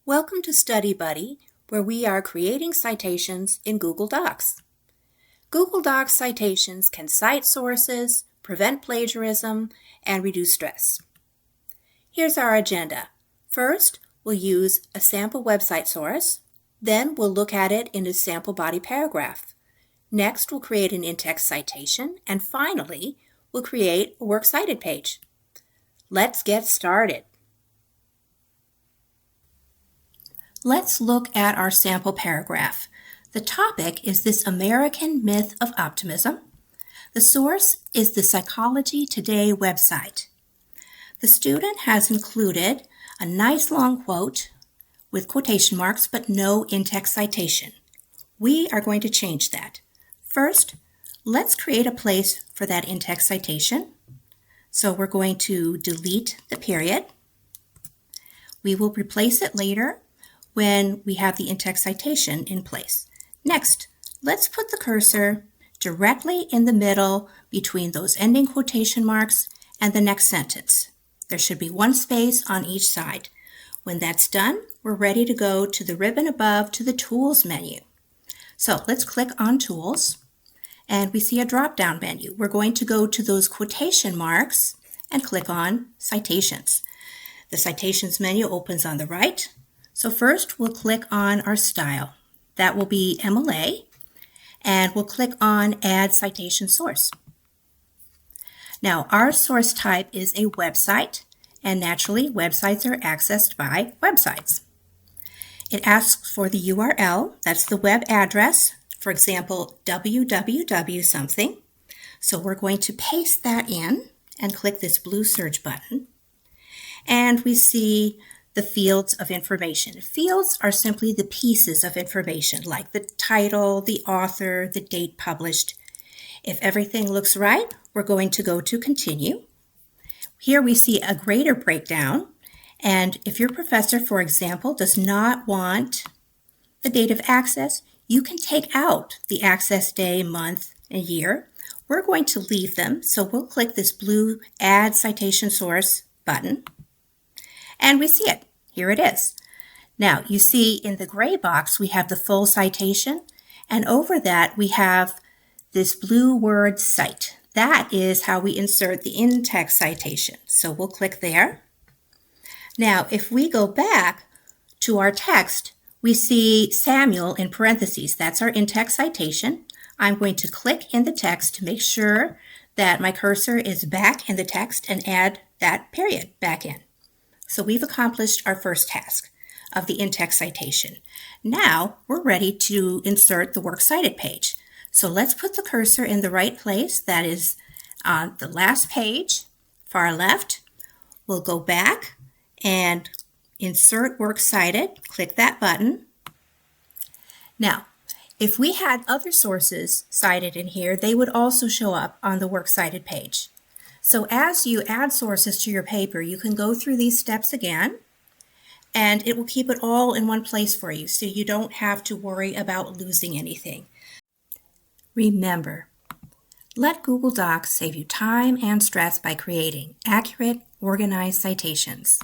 Welcome to Study Buddy, where we are creating citations in Google Docs. Google Docs citations can cite sources, prevent plagiarism, and reduce stress. Here's our agenda. First, we'll use a sample website source. Then we'll look at it in a sample body paragraph. Next, we'll create an in-text citation. And finally, we'll create a Works Cited page. Let's get started. Let's look at our sample paragraph. The topic is this American myth of optimism. The source is the Psychology Today website. The student has included a nice long quote with quotation marks, but no in-text citation. We are going to change that. First, let's create a place for that in-text citation. So we're going to delete the period. We will replace it later when we have the in-text citation in place. Next, let's put the cursor directly in the middle between those ending quotation marks and the next sentence. There should be one space on each side. When that's done, we're ready to go to the ribbon above to the Tools menu. So let's click on Tools, and we see a drop-down menu. We're going to go to those quotation marks and click on Citations. The Citations menu opens on the right. So first, we'll click on our style. That will be MLA, and we'll click on Add Citation Source. Now, our source type is a website, and naturally, websites are accessed by websites. It asks for the URL, that's the web address, for example, www something. So we're going to paste that in and click this blue search button. And we see the fields of information. Fields are simply the pieces of information, like the title, the author, the date published. If everything looks right, we're going to go to Continue. Here we see a greater breakdown, and if your professor, for example, does not want the date of access, you can take out the access day, month, and year. We're going to leave them, so we'll click this blue Add Citation Source button. And we see it. Here it is. Now, you see in the gray box, we have the full citation, and over that, we have this blue word cite. That is how we insert the in-text citation. So we'll click there. Now, if we go back to our text, we see Samuel in parentheses. That's our in-text citation. I'm going to click in the text to make sure that my cursor is back in the text and add that period back in. So we've accomplished our first task of the in-text citation. Now we're ready to insert the Works Cited page. So let's put the cursor in the right place. That is on the last page, far left. We'll go back and insert Works Cited. Click that button. Now, if we had other sources cited in here, they would also show up on the Works Cited page. So as you add sources to your paper, you can go through these steps again, and it will keep it all in one place for you, so you don't have to worry about losing anything. Remember, let Google Docs save you time and stress by creating accurate, organized citations.